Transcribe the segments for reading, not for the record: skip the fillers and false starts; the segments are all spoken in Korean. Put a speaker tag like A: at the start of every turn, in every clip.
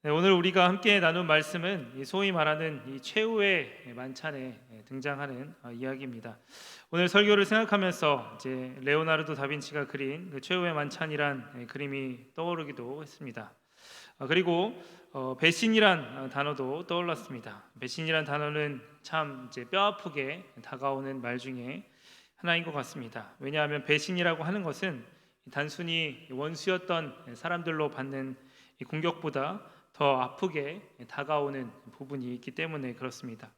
A: 네, 오늘 우리가 함께 나눈 말씀은 소위 말하는 이 최후의 만찬에 등장하는 이야기입니다. 오늘 설교를 생각하면서 이제 레오나르도 다빈치가 그린 그 최후의 만찬이란 그림이 떠오르기도 했습니다. 그리고 배신이란 단어도 떠올랐습니다. 배신이란 단어는 참 이제 뼈 아프게 다가오는 말 중에 하나인 것 같습니다. 왜냐하면 배신이라고 하는 것은 단순히 원수였던 사람들로 받는 이 공격보다 더 아프게 다가오는 부분이 있기 때문에 그렇습니다.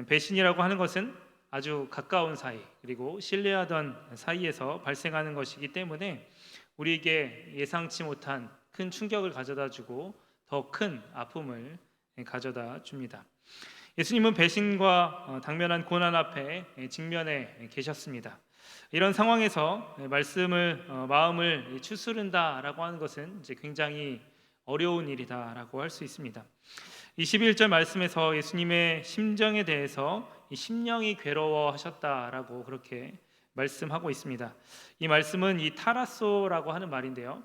A: 배신이라고 하는 것은 아주 가까운 사이 그리고 신뢰하던 사이에서 발생하는 것이기 때문에 우리에게 예상치 못한 큰 충격을 가져다 주고 더 큰 아픔을 가져다 줍니다. 예수님은 배신과 당면한 고난 앞에 직면해 계셨습니다. 이런 상황에서 말씀을 마음을 추스른다라고 하는 것은 이제 굉장히 어려운 일이다라고 할 수 있습니다. 21절 말씀에서 예수님의 심정에 대해서 이 심령이 괴로워하셨다라고 그렇게 말씀하고 있습니다. 이 말씀은 이 타라소라고 하는 말인데요.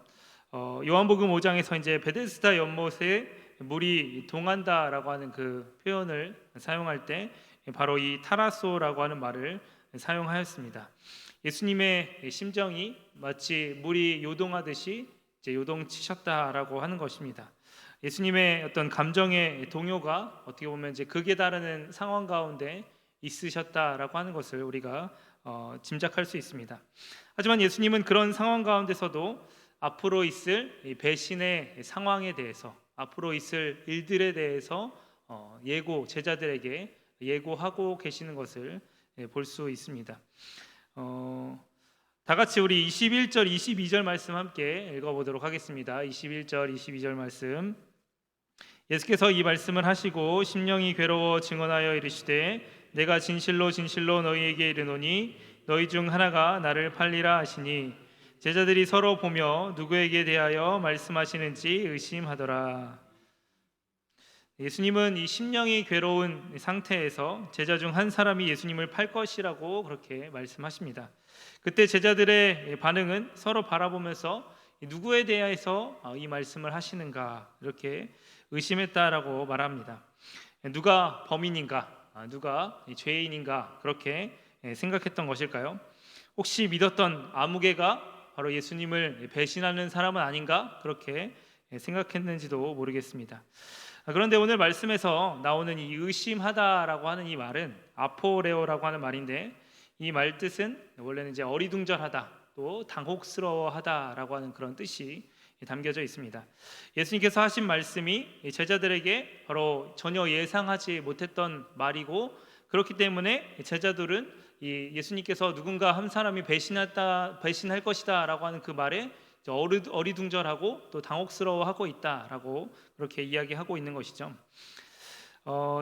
A: 요한복음 5장에서 이제 베데스다 연못에 물이 동한다라고 하는 그 표현을 사용할 때 바로 이 타라소라고 하는 말을 사용하였습니다. 예수님의 심정이 마치 물이 요동하듯이 이제 요동치셨다라고 하는 것입니다. 예수님의 어떤 감정의 동요가 어떻게 보면 이제 극에 달하는 상황 가운데 있으셨다라고 하는 것을 우리가 짐작할 수 있습니다. 하지만 예수님은 그런 상황 가운데서도 앞으로 있을 이 배신의 상황에 대해서, 앞으로 있을 일들에 대해서 제자들에게 예고하고 계시는 것을 볼 수 있습니다. 다 같이 우리 21절, 22절 말씀 함께 읽어보도록 하겠습니다. 21절, 22절 말씀. 예수께서 이 말씀을 하시고 심령이 괴로워 증언하여 이르시되 내가 진실로 진실로 너희에게 이르노니 너희 중 하나가 나를 팔리라 하시니 제자들이 서로 보며 누구에게 대하여 말씀하시는지 의심하더라. 예수님은 이 심령이 괴로운 상태에서 제자 중 한 사람이 예수님을 팔 것이라고 그렇게 말씀하십니다. 그때 제자들의 반응은 서로 바라보면서 누구에 대해서 이 말씀을 하시는가 이렇게 의심했다라고 말합니다. 누가 범인인가, 누가 죄인인가 그렇게 생각했던 것일까요? 혹시 믿었던 아무개가 바로 예수님을 배신하는 사람은 아닌가 그렇게 생각했는지도 모르겠습니다. 그런데 오늘 말씀에서 나오는 이 의심하다라고 하는 이 말은 아포레오라고 하는 말인데 이 말 뜻은 원래는 이제 어리둥절하다 또 당혹스러워하다라고 하는 그런 뜻이 담겨져 있습니다. 예수님께서 하신 말씀이 제자들에게 바로 전혀 예상하지 못했던 말이고 그렇기 때문에 제자들은 이 예수님께서 누군가 한 사람이 배신할 것이다라고 하는 그 말에 어리둥절하고 또 당혹스러워하고 있다라고 그렇게 이야기하고 있는 것이죠.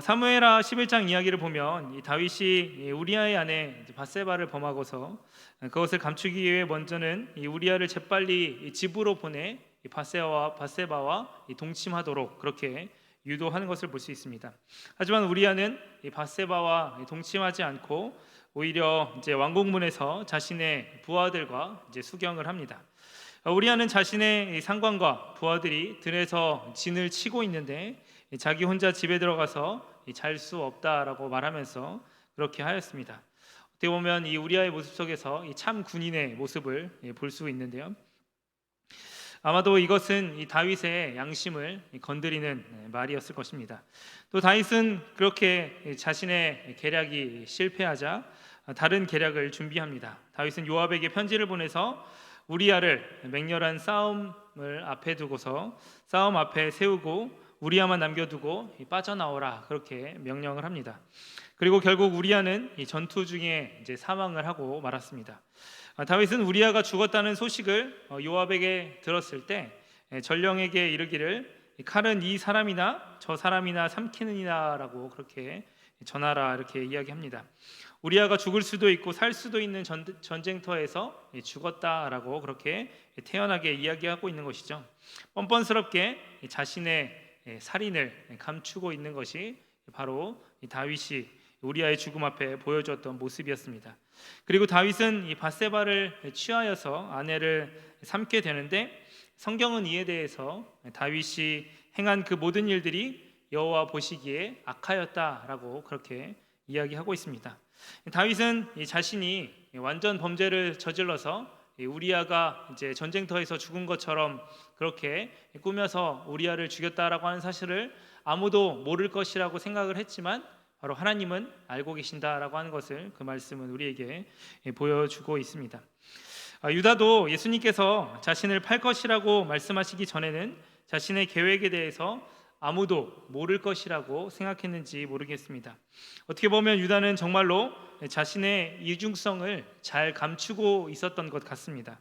A: 사무엘하 11장 이야기를 보면 이 다윗이 우리아의 아내 밧세바를 범하고서 그것을 감추기 위해 먼저는 이 우리아를 재빨리 집으로 보내 밧세바와 동침하도록 그렇게 유도하는 것을 볼 수 있습니다. 하지만 우리아는 이 밧세바와 동침하지 않고 오히려 이제 왕궁문에서 자신의 부하들과 이제 수경을 합니다. 우리아는 자신의 상관과 부하들이 들에서 진을 치고 있는데 자기 혼자 집에 들어가서 잘 수 없다라고 말하면서 그렇게 하였습니다. 어떻게 보면 이 우리아의 모습 속에서 이 참 군인의 모습을 볼 수 있는데요. 아마도 이것은 이 다윗의 양심을 건드리는 말이었을 것입니다. 또 다윗은 그렇게 자신의 계략이 실패하자 다른 계략을 준비합니다. 다윗은 요압에게 편지를 보내서 우리아를 맹렬한 싸움을 앞에 두고서 싸움 앞에 세우고 우리아만 남겨두고 빠져나오라 그렇게 명령을 합니다. 그리고 결국 우리아는 이 전투 중에 이제 사망을 하고 말았습니다. 다윗은 우리아가 죽었다는 소식을 요압에게 들었을 때 전령에게 이르기를 칼은 이 사람이나 저 사람이나 삼키느니라라고 그렇게 전하라 이렇게 이야기합니다. 우리아가 죽을 수도 있고 살 수도 있는 전쟁터에서 죽었다라고 그렇게 태연하게 이야기하고 있는 것이죠. 뻔뻔스럽게 자신의 살인을 감추고 있는 것이 바로 다윗이 우리아의 죽음 앞에 보여주었던 모습이었습니다. 그리고 다윗은 이 밧세바를 취하여서 아내를 삼게 되는데 성경은 이에 대해서 다윗이 행한 그 모든 일들이 여호와 보시기에 악하였다라고 그렇게 이야기하고 있습니다. 다윗은 자신이 완전 범죄를 저질러서 우리아가 이제 전쟁터에서 죽은 것처럼 그렇게 꾸며서 우리아를 죽였다라고 하는 사실을 아무도 모를 것이라고 생각을 했지만 바로 하나님은 알고 계신다라고 하는 것을 그 말씀은 우리에게 보여주고 있습니다. 유다도 예수님께서 자신을 팔 것이라고 말씀하시기 전에는 자신의 계획에 대해서 아무도 모를 것이라고 생각했는지 모르겠습니다. 어떻게 보면 유다는 정말로 자신의 이중성을 잘 감추고 있었던 것 같습니다.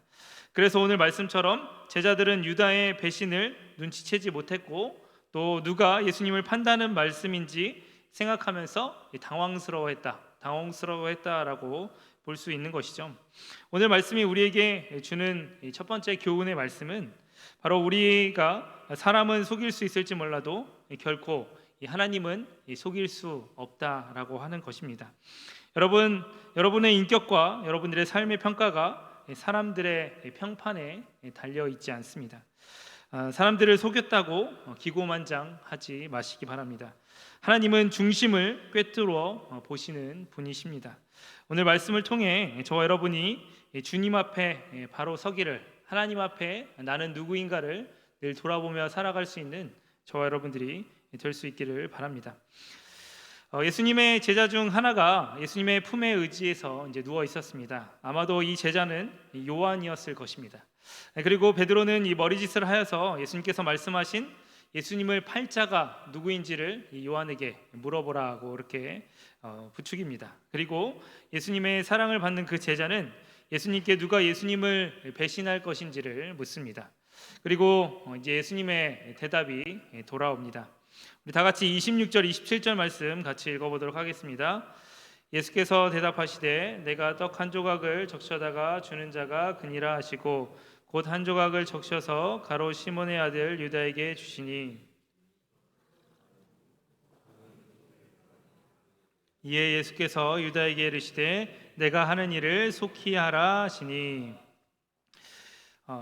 A: 그래서 오늘 말씀처럼 제자들은 유다의 배신을 눈치채지 못했고 또 누가 예수님을 판다는 말씀인지 생각하면서 당황스러워했다라고 볼 수 있는 것이죠. 오늘 말씀이 우리에게 주는 첫 번째 교훈의 말씀은 바로 우리가 사람은 속일 수 있을지 몰라도 결코 하나님은 속일 수 없다라고 하는 것입니다. 여러분의 인격과 여러분들의 삶의 평가가 사람들의 평판에 달려 있지 않습니다. 사람들을 속였다고 기고만장하지 마시기 바랍니다. 하나님은 중심을 꿰뚫어 보시는 분이십니다. 오늘 말씀을 통해 저와 여러분이 주님 앞에 바로 서기를, 하나님 앞에 나는 누구인가를 늘 돌아보며 살아갈 수 있는 저와 여러분들이 될 수 있기를 바랍니다. 예수님의 제자 중 하나가 예수님의 품에 의지해서 이제 누워 있었습니다. 아마도 이 제자는 요한이었을 것입니다. 그리고 베드로는 이 머리짓을 하여서 예수님께서 말씀하신 예수님을 팔 자가 누구인지를 요한에게 물어보라고 이렇게 부축입니다. 그리고 예수님의 사랑을 받는 그 제자는 예수님께 누가 예수님을 배신할 것인지를 묻습니다. 그리고 이제 예수님의 대답이 돌아옵니다. 우리 다 같이 26절, 27절 말씀 같이 읽어보도록 하겠습니다. 예수께서 대답하시되 내가 떡 한 조각을 적셔다가 주는 자가 그니라 하시고 곧 한 조각을 적셔서 가롯 시몬의 아들 유다에게 주시니 이에 예수께서 유다에게 이르시되 내가 하는 일을 속히 하라 하시니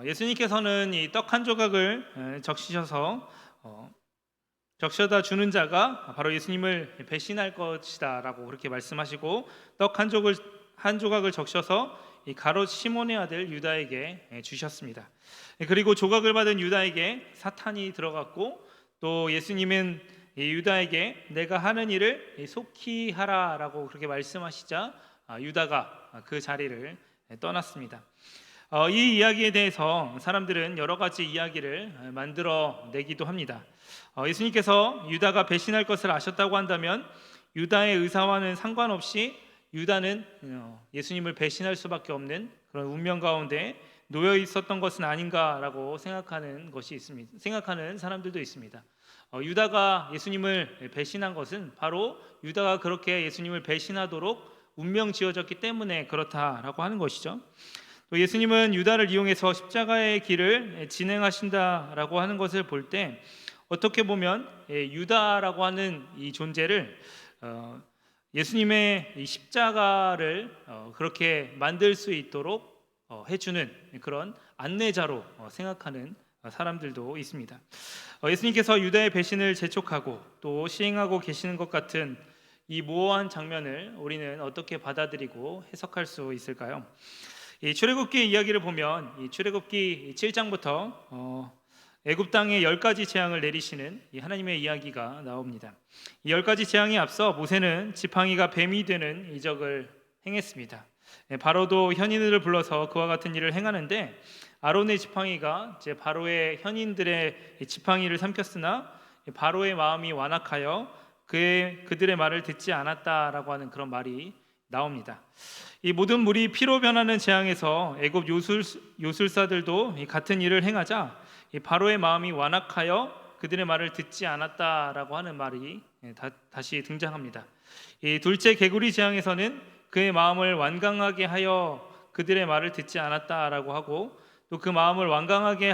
A: 예수님께서는 이 떡 한 조각을 적셔다 주는 자가 바로 예수님을 배신할 것이다 라고 그렇게 말씀하시고 떡 한 조각을 적셔서 이 가롯 시몬의 아들 유다에게 주셨습니다. 그리고 조각을 받은 유다에게 사탄이 들어갔고 또 예수님은 이 유다에게 내가 하는 일을 속히 하라라고 그렇게 말씀하시자 유다가 그 자리를 떠났습니다. 이 이야기에 대해서 사람들은 여러 가지 이야기를 만들어 내기도 합니다. 예수님께서 유다가 배신할 것을 아셨다고 한다면 유다의 의사와는 상관없이 유다는 예수님을 배신할 수밖에 없는 그런 운명 가운데 놓여 있었던 것은 아닌가라고 생각하는 사람들도 있습니다. 유다가 예수님을 배신한 것은 바로 유다가 그렇게 예수님을 배신하도록 운명 지어졌기 때문에 그렇다라고 하는 것이죠. 또 예수님은 유다를 이용해서 십자가의 길을 진행하신다라고 하는 것을 볼 때 어떻게 보면 유다라고 하는 이 존재를 예수님의 이 십자가를 그렇게 만들 수 있도록 해주는 그런 안내자로 생각하는 사람들도 있습니다. 예수님께서 유다의 배신을 재촉하고 또 시행하고 계시는 것 같은 이 모호한 장면을 우리는 어떻게 받아들이고 해석할 수 있을까요? 이 출애굽기 이야기를 보면 이 출애굽기 7장부터 애굽 땅에 10가지 재앙을 내리시는 이 하나님의 이야기가 나옵니다. 이 10가지 재앙에 앞서 모세는 지팡이가 뱀이 되는 이적을 행했습니다. 바로도 현인들을 불러서 그와 같은 일을 행하는데 아론의 지팡이가 이제 바로의 현인들의 지팡이를 삼켰으나 바로의 마음이 완악하여 그들의 말을 듣지 않았다라고 하는 그런 말이 나옵니다. 이 모든 물이 피로 변하는 재앙에서 애굽 요술사들도 같은 일을 행하자 이 바로의 마음이 완악하여 그들의 말을 듣지 않았다라고 하는 말이 다시 등장합니다. 이 둘째 개구리 재앙에서는 그의 마음을 완강하게 하여 그들의 말을 듣지 않았다라고 하고 또 그 마음을 완강하게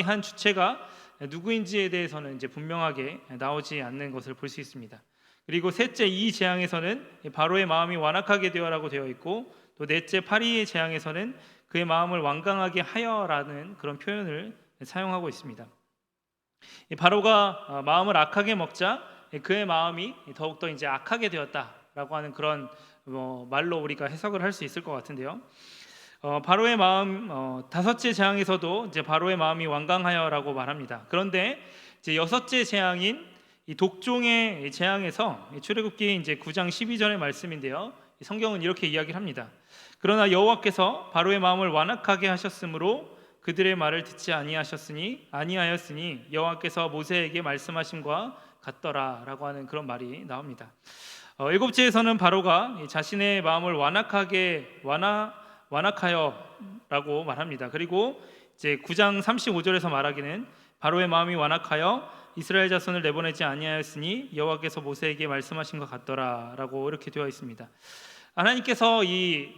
A: 한 주체가 누구인지에 대해서는 이제 분명하게 나오지 않는 것을 볼 수 있습니다. 그리고 셋째 이 재앙에서는 바로의 마음이 완악하게 되어라고 되어 있고 또 넷째 파리의 재앙에서는 그의 마음을 완강하게 하여라는 그런 표현을 사용하고 있습니다. 이 바로가 마음을 악하게 먹자 그의 마음이 더욱더 이제 악하게 되었다라고 하는 그런 말로 우리가 해석을 할 수 있을 것 같은데요. 바로의 마음 다섯째 재앙에서도 이제 바로의 마음이 완강하여라고 말합니다. 그런데 이제 여섯째 재앙인 이 독종의 재앙에서 출애굽기 이제 9장 12절의 말씀인데요. 성경은 이렇게 이야기를 합니다. 그러나 여호와께서 바로의 마음을 완악하게 하셨으므로 그들의 말을 듣지 아니하였으니 여호와께서 모세에게 말씀하심과 같더라라고 하는 그런 말이 나옵니다. 일곱째에서는 바로가 자신의 마음을 완악하여라고 말합니다. 그리고 이제 9장 35절에서 말하기는 바로의 마음이 완악하여 이스라엘 자손을 내보내지 아니하였으니 여호와께서 모세에게 말씀하신 것 같더라라고 이렇게 되어 있습니다. 하나님께서 이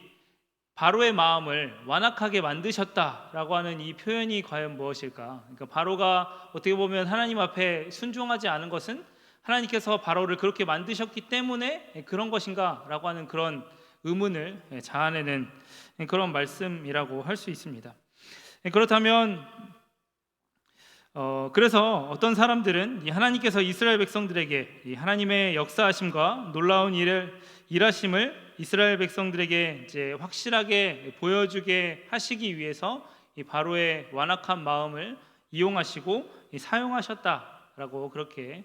A: 바로의 마음을 완악하게 만드셨다라고 하는 이 표현이 과연 무엇일까? 그러니까 바로가 어떻게 보면 하나님 앞에 순종하지 않은 것은 하나님께서 바로를 그렇게 만드셨기 때문에 그런 것인가라고 하는 그런 의문을 자아내는 그런 말씀이라고 할 수 있습니다. 그렇다면 그래서 어떤 사람들은 하나님께서 이스라엘 백성들에게 이 하나님의 역사하심과 놀라운 일하심을 이스라엘 백성들에게 이제 확실하게 보여주게 하시기 위해서 이 바로의 완악한 마음을 이용하시고 사용하셨다라고 그렇게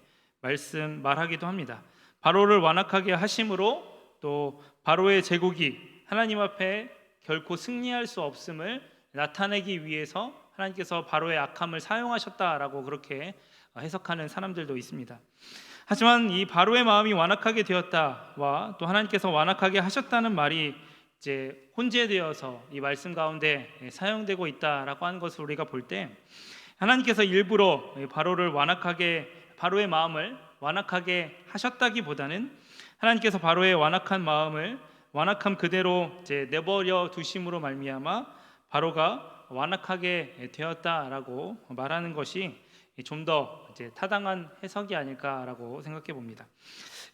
A: 말하기도 합니다. 바로를 완악하게 하심으로 또 바로의 제국이 하나님 앞에 결코 승리할 수 없음을 나타내기 위해서 하나님께서 바로의 악함을 사용하셨다라고 그렇게 해석하는 사람들도 있습니다. 하지만 이 바로의 마음이 완악하게 되었다와 또 하나님께서 완악하게 하셨다는 말이 이제 혼재되어서 이 말씀 가운데 사용되고 있다라고 하는 것을 우리가 볼 때 하나님께서 일부러 바로의 마음을 완악하게 하셨다기보다는 하나님께서 바로의 완악함 그대로 이제 내버려 두심으로 말미암아 바로가 완악하게 되었다라고 말하는 것이 좀 더 타당한 해석이 아닐까라고 생각해 봅니다.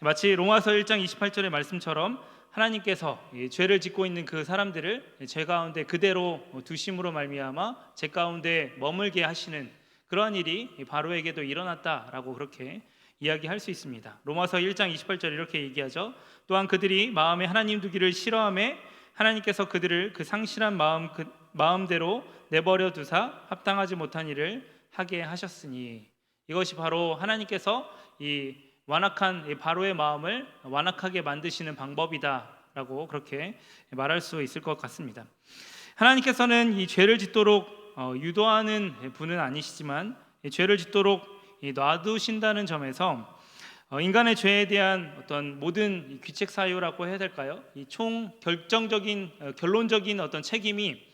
A: 마치 로마서 1장 28절의 말씀처럼 하나님께서 죄를 짓고 있는 그 사람들을 죄 가운데 그대로 두심으로 말미암아 죄 가운데 머물게 하시는 그러한 일이 바로에게도 일어났다라고 그렇게 이야기할 수 있습니다. 로마서 1장 28절 이렇게 얘기하죠. 또한 그들이 마음에 하나님 두기를 싫어하매 하나님께서 그들을 그 상실한 마음대로 내버려 두사 합당하지 못한 일을 하게 하셨으니 이것이 바로 하나님께서 이 완악한 이 바로의 마음을 완악하게 만드시는 방법이다라고 그렇게 말할 수 있을 것 같습니다. 하나님께서는 이 죄를 짓도록 유도하는 분은 아니시지만 이 죄를 짓도록 놔두신다는 점에서 인간의 죄에 대한 어떤 모든 귀책 사유라고 해야 될까요? 이 총 결론적인 어떤 책임이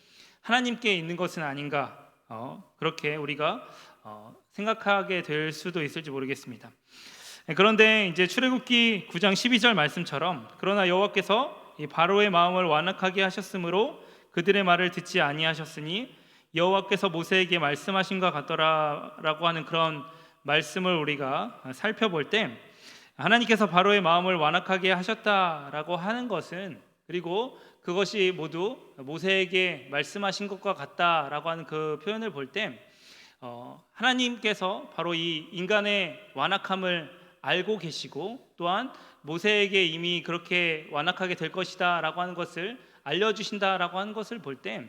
A: 하나님께 있는 것은 아닌가? 그렇게 우리가 생각하게 될 수도 있을지 모르겠습니다. 그런데 이제 출애굽기 9장 12절 말씀처럼 그러나 여호와께서 이 바로의 마음을 완악하게 하셨으므로 그들의 말을 듣지 아니하셨으니 여호와께서 모세에게 말씀하신 것 같더라라고 하는 그런 말씀을 우리가 살펴볼 때 하나님께서 바로의 마음을 완악하게 하셨다라고 하는 것은 그리고 그것이 모두 모세에게 말씀하신 것과 같다라고 하는 그 표현을 볼 때 하나님께서 바로 이 인간의 완악함을 알고 계시고 또한 모세에게 이미 그렇게 완악하게 될 것이다라고 하는 것을 알려주신다라고 하는 것을 볼 때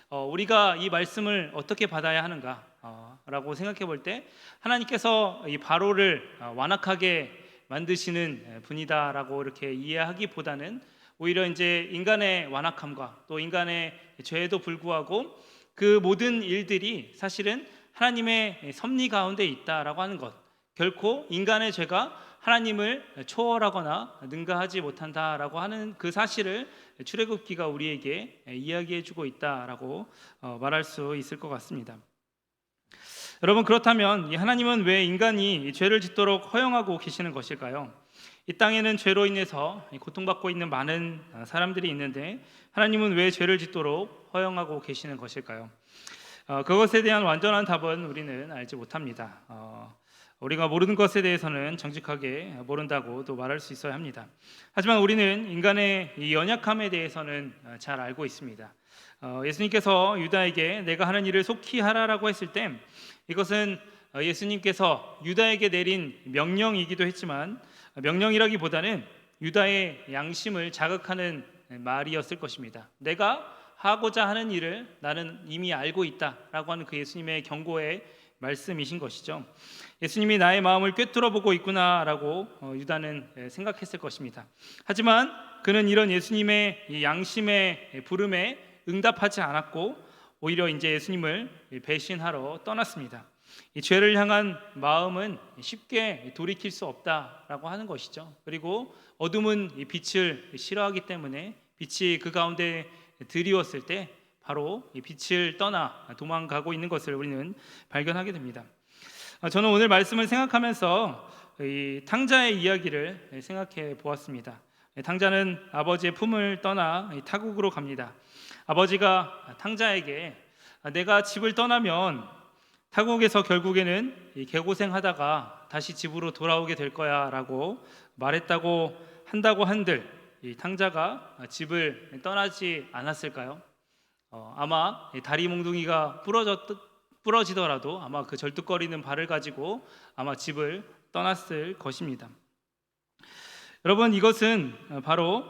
A: 우리가 이 말씀을 어떻게 받아야 하는가라고 생각해 볼 때 하나님께서 이 바로를 완악하게 만드시는 분이다라고 이렇게 이해하기보다는 오히려 이제 인간의 완악함과 또 인간의 죄에도 불구하고 그 모든 일들이 사실은 하나님의 섭리 가운데 있다라고 하는 것, 결코 인간의 죄가 하나님을 초월하거나 능가하지 못한다라고 하는 그 사실을 출애굽기가 우리에게 이야기해주고 있다라고 말할 수 있을 것 같습니다. 여러분, 그렇다면 하나님은 왜 인간이 죄를 짓도록 허용하고 계시는 것일까요? 이 땅에는 죄로 인해서 고통받고 있는 많은 사람들이 있는데 하나님은 왜 죄를 짓도록 허용하고 계시는 것일까요? 그것에 대한 완전한 답은 우리는 알지 못합니다. 우리가 모르는 것에 대해서는 정직하게 모른다고 또 말할 수 있어야 합니다. 하지만 우리는 인간의 이 연약함에 대해서는 잘 알고 있습니다. 예수님께서 유다에게 내가 하는 일을 속히 하라라고 했을 때 이것은 예수님께서 유다에게 내린 명령이기도 했지만 명령이라기보다는 유다의 양심을 자극하는 말이었을 것입니다. 내가 하고자 하는 일을 나는 이미 알고 있다라고 하는 그 예수님의 경고의 말씀이신 것이죠. 예수님이 나의 마음을 꿰뚫어 보고 있구나라고 유다는 생각했을 것입니다. 하지만 그는 이런 예수님의 이 양심의 부름에 응답하지 않았고 오히려 이제 예수님을 배신하러 떠났습니다. 이 죄를 향한 마음은 쉽게 돌이킬 수 없다라고 하는 것이죠. 그리고 어둠은 이 빛을 싫어하기 때문에 빛이 그 가운데 드리웠을 때 바로 이 빛을 떠나 도망가고 있는 것을 우리는 발견하게 됩니다. 저는 오늘 말씀을 생각하면서 이 탕자의 이야기를 생각해 보았습니다. 탕자는 아버지의 품을 떠나 타국으로 갑니다. 아버지가 탕자에게 내가 집을 떠나면 타국에서 결국에는 개고생하다가 다시 집으로 돌아오게 될 거야 라고 말했다고 한다고 한들 이 탕자가 집을 떠나지 않았을까요? 아마 다리 몽둥이가 부러지더라도 아마 그 절뚝거리는 발을 가지고 아마 집을 떠났을 것입니다. 여러분, 이것은 바로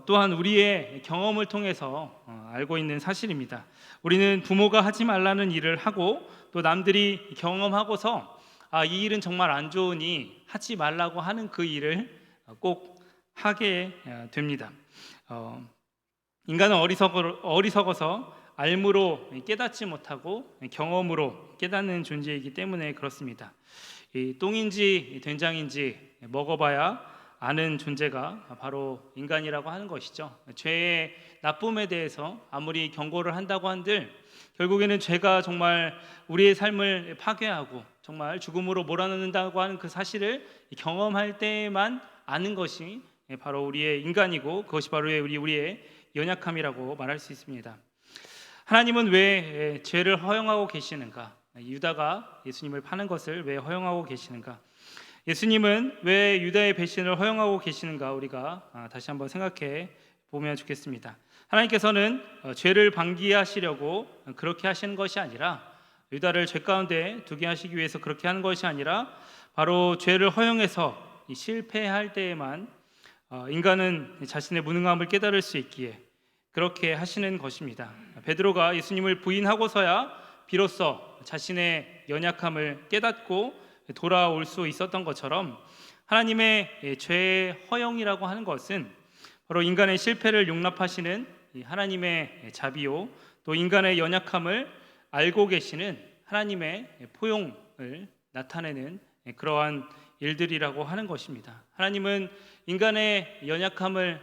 A: 또한 우리의 경험을 통해서 알고 있는 사실입니다. 우리는 부모가 하지 말라는 일을 하고 또 남들이 경험하고서 이 일은 정말 안 좋으니 하지 말라고 하는 그 일을 꼭 하게 됩니다. 인간은 어리석어서 알므로 깨닫지 못하고 경험으로 깨닫는 존재이기 때문에 그렇습니다. 이 똥인지 된장인지 먹어봐야 아는 존재가 바로 인간이라고 하는 것이죠. 죄의 나쁨에 대해서 아무리 경고를 한다고 한들 결국에는 죄가 정말 우리의 삶을 파괴하고 정말 죽음으로 몰아넣는다고 하는 그 사실을 경험할 때만 아는 것이 바로 우리의 인간이고 그것이 바로 우리의 연약함이라고 말할 수 있습니다. 하나님은 왜 죄를 허용하고 계시는가? 유다가 예수님을 파는 것을 왜 허용하고 계시는가? 예수님은 왜 유다의 배신을 허용하고 계시는가? 우리가 다시 한번 생각해 보면 좋겠습니다. 하나님께서는 죄를 방기하시려고 그렇게 하시는 것이 아니라 유다를 죄 가운데 두게 하시기 위해서 그렇게 하는 것이 아니라 바로 죄를 허용해서 실패할 때에만 인간은 자신의 무능함을 깨달을 수 있기에 그렇게 하시는 것입니다. 베드로가 예수님을 부인하고서야 비로소 자신의 연약함을 깨닫고 돌아올 수 있었던 것처럼 하나님의 죄의 허용이라고 하는 것은 바로 인간의 실패를 용납하시는 하나님의 자비요 또 인간의 연약함을 알고 계시는 하나님의 포용을 나타내는 그러한 일들이라고 하는 것입니다. 하나님은 인간의 연약함을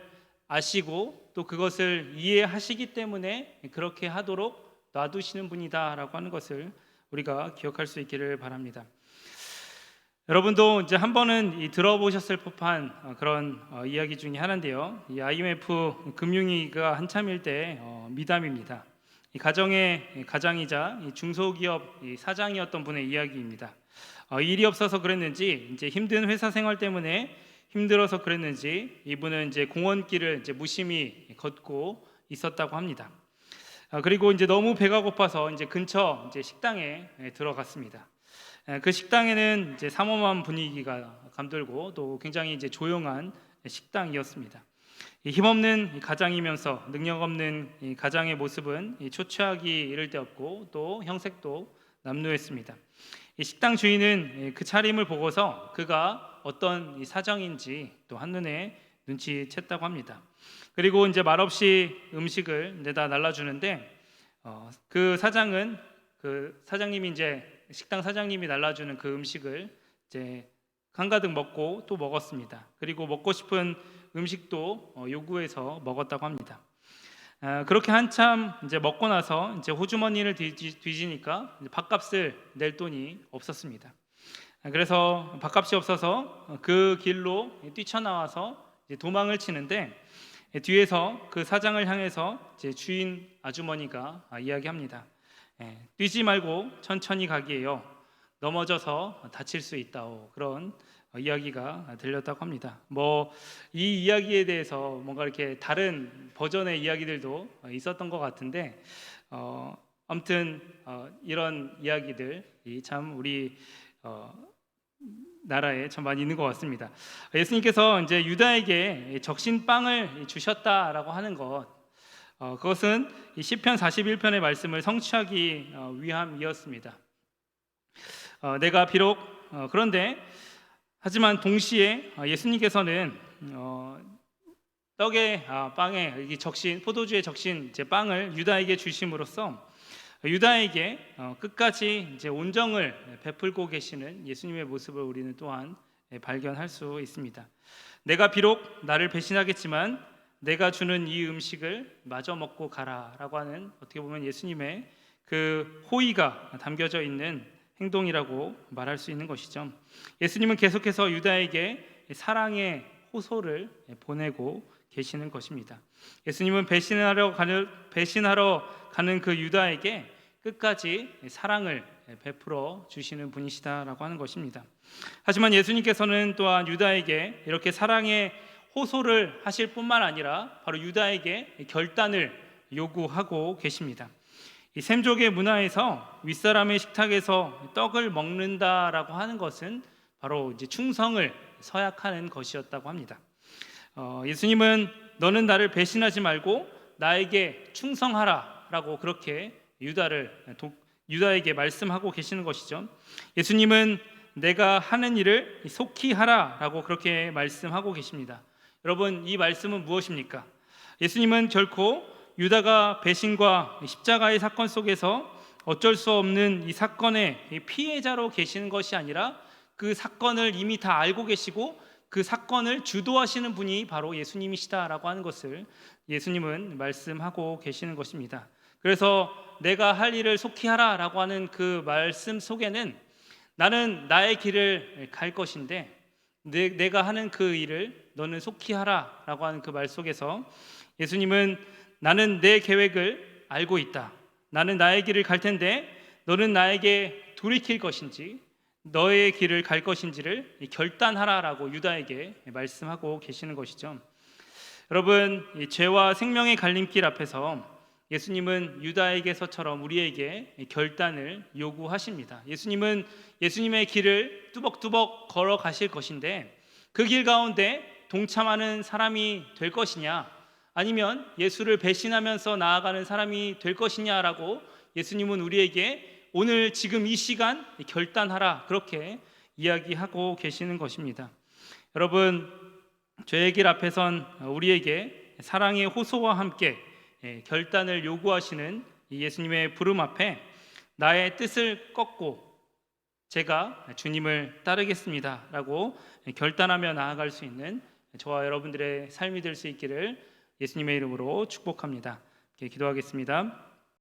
A: 아시고 또 그것을 이해하시기 때문에 그렇게 하도록 놔두시는 분이다라고 하는 것을 우리가 기억할 수 있기를 바랍니다. 여러분도 이제 한 번은 들어보셨을 법한 그런 이야기 중에 하나인데요. 이 IMF 금융위기가 한참일 때 미담입니다. 이 가정의 가장이자 이 중소기업 사장이었던 분의 이야기입니다. 일이 없어서 그랬는지 이제 힘든 회사 생활 때문에 힘들어서 그랬는지 이분은 이제 공원길을 이제 무심히 걷고 있었다고 합니다. 그리고 이제 너무 배가 고파서 이제 근처 이제 식당에 들어갔습니다. 그 식당에는 이제 삼엄한 분위기가 감돌고 또 굉장히 이제 조용한 식당이었습니다. 힘없는 가장이면서 능력 없는 가장의 모습은 초췌하기 이를 데 없고 또 형색도 남루했습니다. 이 식당 주인은 그 차림을 보고서 그가 어떤 사정인지 또 한눈에 눈치챘다고 합니다. 그리고 이제 말없이 음식을 내다 날라주는데 그 사장님이 이제 식당 사장님이 날라주는 그 음식을 이제 한가득 먹고 또 먹었습니다. 그리고 먹고 싶은 음식도 요구해서 먹었다고 합니다. 그렇게 한참 이제 먹고 나서 이제 호주머니를 뒤지니까 밥값을 낼 돈이 없었습니다. 그래서 밥값이 없어서 그 길로 뛰쳐나와서 이제 도망을 치는데 뒤에서 그 사장을 향해서 이제 주인 아주머니가 이야기합니다. 뛰지 말고 천천히 가기에요. 넘어져서 다칠 수 있다오. 그런 이야기가 들렸다고 합니다. 이 이야기에 대해서 뭔가 이렇게 다른 버전의 이야기들도 있었던 것 같은데 아무튼 이런 이야기들이 참 우리 나라에 참 많이 있는 것 같습니다. 예수님께서 이제 유다에게 적신빵을 주셨다라고 하는 것, 그것은 이 시편 41편의 말씀을 성취하기 위함이었습니다. 내가 비록 그런데 하지만 동시에 예수님께서는 떡의 빵에 이 적신 포도주의 적신 이제 빵을 유다에게 주심으로써 유다에게 끝까지 이제 온정을 베풀고 계시는 예수님의 모습을 우리는 또한 발견할 수 있습니다. 내가 비록 나를 배신하겠지만 내가 주는 이 음식을 마저 먹고 가라라고 하는, 어떻게 보면 예수님의 그 호의가 담겨져 있는 행동이라고 말할 수 있는 것이죠. 예수님은 계속해서 유다에게 사랑의 호소를 보내고 계시는 것입니다. 예수님은 배신하러 가는 그 유다에게 끝까지 사랑을 베풀어 주시는 분이시다라고 하는 것입니다. 하지만 예수님께서는 또한 유다에게 이렇게 사랑의 호소를 하실 뿐만 아니라 바로 유다에게 결단을 요구하고 계십니다. 이 셈족의 문화에서 윗사람의 식탁에서 떡을 먹는다라고 하는 것은 바로 이제 충성을 서약하는 것이었다고 합니다. 예수님은 너는 나를 배신하지 말고 나에게 충성하라라고 그렇게 유다에게 말씀하고 계시는 것이죠. 예수님은 내가 하는 일을 속히 하라라고 그렇게 말씀하고 계십니다. 여러분, 이 말씀은 무엇입니까? 예수님은 결코 유다가 배신과 십자가의 사건 속에서 어쩔 수 없는 이 사건의 피해자로 계시는 것이 아니라 그 사건을 이미 다 알고 계시고 그 사건을 주도하시는 분이 바로 예수님이시다라고 하는 것을 예수님은 말씀하고 계시는 것입니다. 그래서 내가 할 일을 속히 하라라고 하는 그 말씀 속에는 나는 나의 길을 갈 것인데 내가 하는 그 일을 너는 속히 하라라고 하는 그 말 속에서 예수님은 나는 내 계획을 알고 있다. 나는 나의 길을 갈 텐데 너는 나에게 돌이킬 것인지 너의 길을 갈 것인지를 결단하라라고 유다에게 말씀하고 계시는 것이죠. 여러분, 이 죄와 생명의 갈림길 앞에서 예수님은 유다에게서처럼 우리에게 결단을 요구하십니다. 예수님은 예수님의 길을 뚜벅뚜벅 걸어가실 것인데 그 길 가운데 동참하는 사람이 될 것이냐, 아니면 예수를 배신하면서 나아가는 사람이 될 것이냐라고 예수님은 우리에게 오늘 지금 이 시간 결단하라 그렇게 이야기하고 계시는 것입니다. 여러분, 죄의 길 앞에선 우리에게 사랑의 호소와 함께 결단을 요구하시는 이 예수님의 부름 앞에 나의 뜻을 꺾고 제가 주님을 따르겠습니다 라고 결단하며 나아갈 수 있는 저와 여러분들의 삶이 될 수 있기를 예수님의 이름으로 축복합니다. 기도하겠습니다.